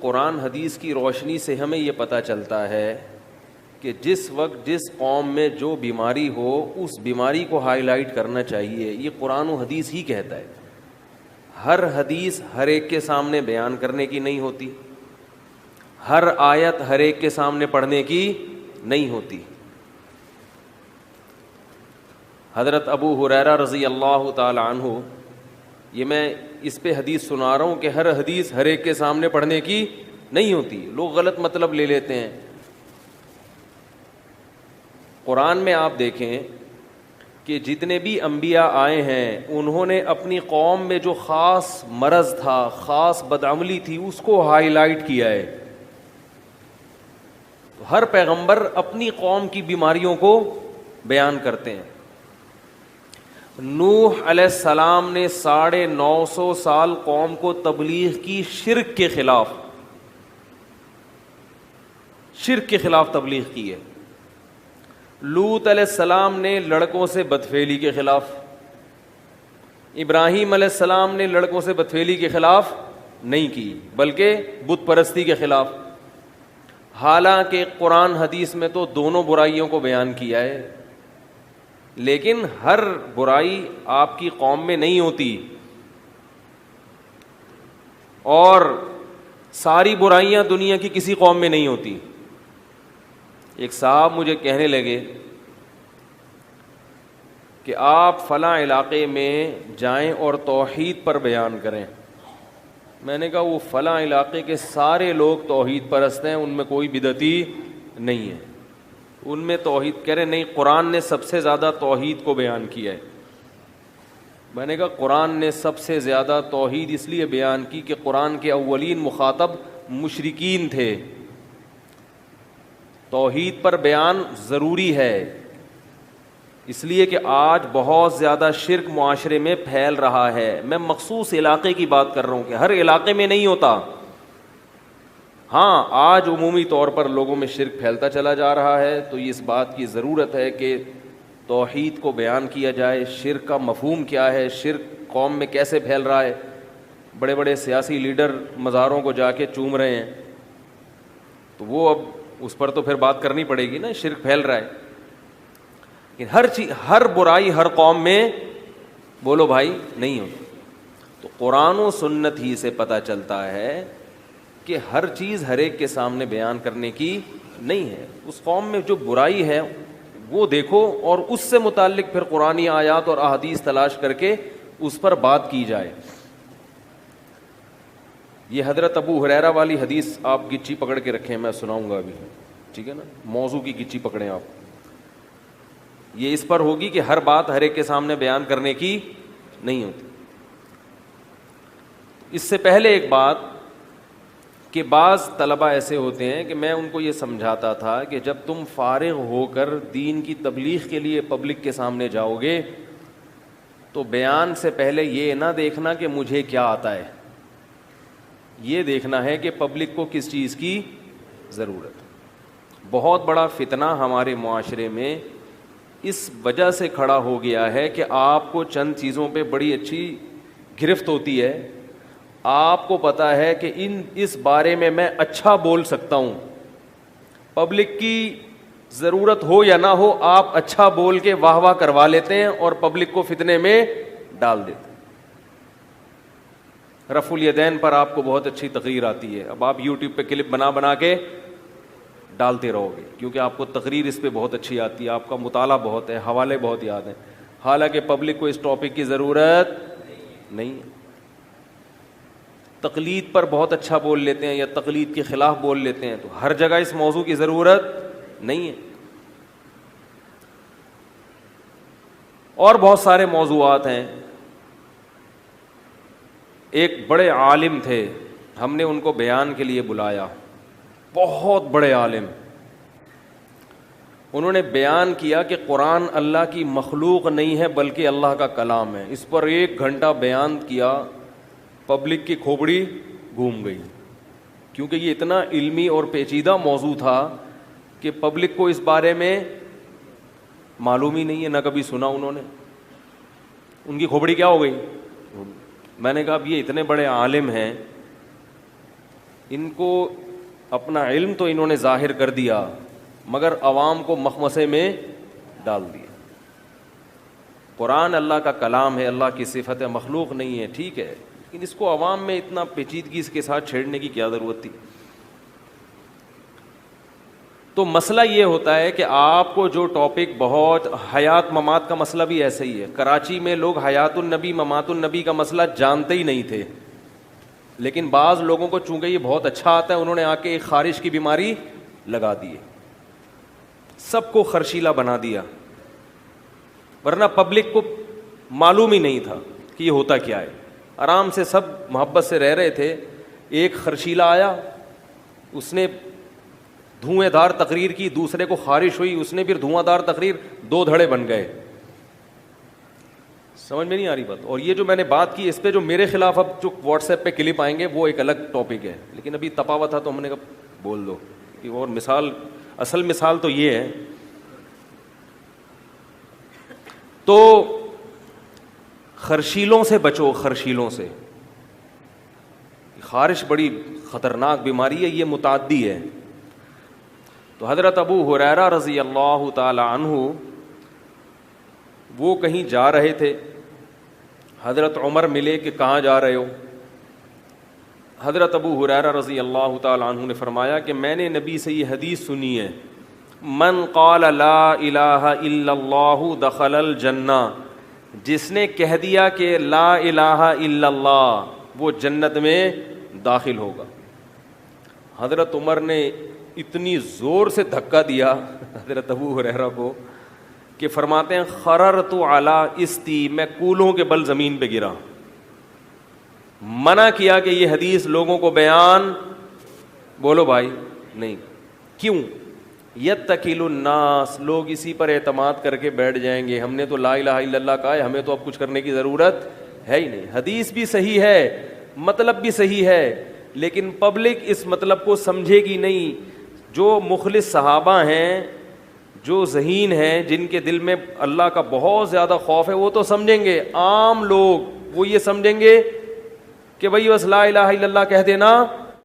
قرآن حدیث کی روشنی سے ہمیں یہ پتہ چلتا ہے کہ جس وقت جس قوم میں جو بیماری ہو اس بیماری کو ہائی لائٹ کرنا چاہیے. یہ قرآن و حدیث ہی کہتا ہے. ہر حدیث ہر ایک کے سامنے بیان کرنے کی نہیں ہوتی, ہر آیت ہر ایک کے سامنے پڑھنے کی نہیں ہوتی. حضرت ابو ہریرہ رضی اللہ تعالی عنہ, یہ میں اس پہ حدیث سنا رہا ہوں کہ ہر حدیث ہر ایک کے سامنے پڑھنے کی نہیں ہوتی. لوگ غلط مطلب لے لیتے ہیں. قرآن میں آپ دیکھیں کہ جتنے بھی انبیاء آئے ہیں انہوں نے اپنی قوم میں جو خاص مرض تھا, خاص بدعملی تھی, اس کو ہائی لائٹ کیا ہے. ہر پیغمبر اپنی قوم کی بیماریوں کو بیان کرتے ہیں. نوح علیہ السلام نے 950 سال قوم کو تبلیغ کی شرک کے خلاف, شرک کے خلاف تبلیغ کی ہے. لوط علیہ السلام نے لڑکوں سے بدفعلی کے خلاف, ابراہیم علیہ السلام نے لڑکوں سے بدفعلی کے خلاف نہیں کی بلکہ بت پرستی کے خلاف. حالانکہ قرآن حدیث میں تو دونوں برائیوں کو بیان کیا ہے, لیکن ہر برائی آپ کی قوم میں نہیں ہوتی اور ساری برائیاں دنیا کی کسی قوم میں نہیں ہوتی. ایک صاحب مجھے کہنے لگے کہ آپ فلاں علاقے میں جائیں اور توحید پر بیان کریں. میں نے کہا وہ فلاں علاقے کے سارے لوگ توحید پرست ہیں, ان میں کوئی بدعتی نہیں ہے, ان میں توحید. کہہ رہے نہیں, قرآن نے سب سے زیادہ توحید کو بیان کیا ہے. میں نے کہا قرآن نے سب سے زیادہ توحید اس لیے بیان کی کہ قرآن کے اولین مخاطب مشرکین تھے. توحید پر بیان ضروری ہے اس لیے کہ آج بہت زیادہ شرک معاشرے میں پھیل رہا ہے. میں مخصوص علاقے کی بات کر رہا ہوں کہ ہر علاقے میں نہیں ہوتا. ہاں آج عمومی طور پر لوگوں میں شرک پھیلتا چلا جا رہا ہے, تو اس بات کی ضرورت ہے کہ توحید کو بیان کیا جائے. شرک کا مفہوم کیا ہے, شرک قوم میں کیسے پھیل رہا ہے. بڑے بڑے سیاسی لیڈر مزاروں کو جا کے چوم رہے ہیں, تو وہ اب اس پر تو پھر بات کرنی پڑے گی نا, شرک پھیل رہا ہے. لیکن ہر چیز, ہر برائی ہر قوم میں بولو بھائی نہیں ہوتی. تو قرآن و سنت ہی سے پتہ چلتا ہے کہ ہر چیز ہر ایک کے سامنے بیان کرنے کی نہیں ہے. اس قوم میں جو برائی ہے وہ دیکھو اور اس سے متعلق پھر قرآنی آیات اور احادیث تلاش کر کے اس پر بات کی جائے. یہ حضرت ابو ہریرہ والی حدیث آپ گچی پکڑ کے رکھیں, میں سناؤں گا ابھی, ٹھیک ہے نا. موضوع کی گچی پکڑیں آپ. یہ اس پر ہوگی کہ ہر بات ہر ایک کے سامنے بیان کرنے کی نہیں ہوتی. اس سے پہلے ایک بات کہ بعض طلبہ ایسے ہوتے ہیں کہ میں ان کو یہ سمجھاتا تھا کہ جب تم فارغ ہو کر دین کی تبلیغ کے لیے پبلک کے سامنے جاؤ گے تو بیان سے پہلے یہ نہ دیکھنا کہ مجھے کیا آتا ہے, یہ دیکھنا ہے کہ پبلک کو کس چیز کی ضرورت. بہت بڑا فتنہ ہمارے معاشرے میں اس وجہ سے کھڑا ہو گیا ہے کہ آپ کو چند چیزوں پہ بڑی اچھی گرفت ہوتی ہے. آپ کو پتہ ہے کہ اس بارے میں اچھا بول سکتا ہوں, پبلک کی ضرورت ہو یا نہ ہو آپ اچھا بول کے واہ واہ کروا لیتے ہیں اور پبلک کو فتنے میں ڈال دیتے ہیں. رفع الیدین پر آپ کو بہت اچھی تقریر آتی ہے, اب آپ یوٹیوب پہ کلپ بنا کے ڈالتے رہو گے کیونکہ آپ کو تقریر اس پہ بہت اچھی آتی ہے, آپ کا مطالعہ بہت ہے, حوالے بہت یاد ہیں. حالانکہ پبلک کو اس ٹاپک کی ضرورت نہیں ہے. تقلید پر بہت اچھا بول لیتے ہیں یا تقلید کے خلاف بول لیتے ہیں, تو ہر جگہ اس موضوع کی ضرورت نہیں ہے. اور بہت سارے موضوعات ہیں. ایک بڑے عالم تھے, ہم نے ان کو بیان کے لیے بلایا, بہت بڑے عالم. انہوں نے بیان کیا کہ قرآن اللہ کی مخلوق نہیں ہے بلکہ اللہ کا کلام ہے. اس پر 1 گھنٹہ بیان کیا, پبلک کی کھوپڑی گھوم گئی کیونکہ یہ اتنا علمی اور پیچیدہ موضوع تھا کہ پبلک کو اس بارے میں معلوم ہی نہیں ہے, نہ کبھی سنا انہوں نے. ان کی کھوپڑی کیا ہو گئی. میں نے کہا اب یہ اتنے بڑے عالم ہیں, ان کو اپنا علم تو انہوں نے ظاہر کر دیا مگر عوام کو مخمصے میں ڈال دیا. قرآن اللہ کا کلام ہے, اللہ کی صفت ہے, مخلوق نہیں ہے, ٹھیک ہے, لیکن اس کو عوام میں اتنا پیچیدگی کے ساتھ چھیڑنے کی کیا ضرورت تھی. تو مسئلہ یہ ہوتا ہے کہ آپ کو جو ٹاپک بہت حیات ممات کا مسئلہ بھی ایسا ہی ہے. کراچی میں لوگ حیات النبی ممات النبی کا مسئلہ جانتے ہی نہیں تھے, لیکن بعض لوگوں کو چونکہ یہ بہت اچھا آتا ہے انہوں نے آ کے ایک خارش کی بیماری لگا دی ہے, سب کو خرشیلا بنا دیا, ورنہ پبلک کو معلوم ہی نہیں تھا کہ یہ ہوتا کیا ہے. آرام سے سب محبت سے رہ رہے تھے, ایک خرشیلا آیا, اس نے دھوئیں دار تقریر کی, دوسرے کو خارش ہوئی, اس نے پھر دھواں دار تقریر, دو دھڑے بن گئے. سمجھ میں نہیں آ رہی بات. اور یہ جو میں نے بات کی اس پہ جو میرے خلاف اب جو واٹس ایپ پہ کلپ آئیں گے وہ ایک الگ ٹاپک ہے, لیکن ابھی تپا ہوا تھا تو ہم نے کہا بول دو. اور مثال, اصل مثال تو یہ ہے. تو خرشیلوں سے بچو, خرشیلوں سے. خارش بڑی خطرناک بیماری ہے, یہ متعدی ہے. تو حضرت ابو ہریرہ رضی اللہ تعالی عنہ وہ کہیں جا رہے تھے, حضرت عمر ملے کہ کہاں جا رہے ہو. حضرت ابو ہریرہ رضی اللہ تعالی عنہ نے فرمایا کہ میں نے نبی سے یہ حدیث سنی ہے, من قال لا الہ الا اللہ دخل الجنہ, جس نے کہہ دیا کہ لا الہ الا اللہ وہ جنت میں داخل ہوگا. حضرت عمر نے اتنی زور سے دھکا دیا حضرت ابو ہریرہ کو کہ فرماتے ہیں خررت علی استی, میں کولوں کے بل زمین پہ گرا. منع کیا کہ یہ حدیث لوگوں کو بیان, بولو بھائی نہیں. کیوں؟ یتکل الناس, لوگ اسی پر اعتماد کر کے بیٹھ جائیں گے, ہم نے تو لا الہ الا اللہ کہا ہے, ہمیں تو اب کچھ کرنے کی ضرورت ہے ہی نہیں. حدیث بھی صحیح ہے, مطلب بھی صحیح ہے, لیکن پبلک اس مطلب کو سمجھے گی نہیں. جو مخلص صحابہ ہیں, جو ذہین ہیں, جن کے دل میں اللہ کا بہت زیادہ خوف ہے, وہ تو سمجھیں گے. عام لوگ وہ یہ سمجھیں گے کہ بھئی بس لا الہ الا اللہ کہہ دینا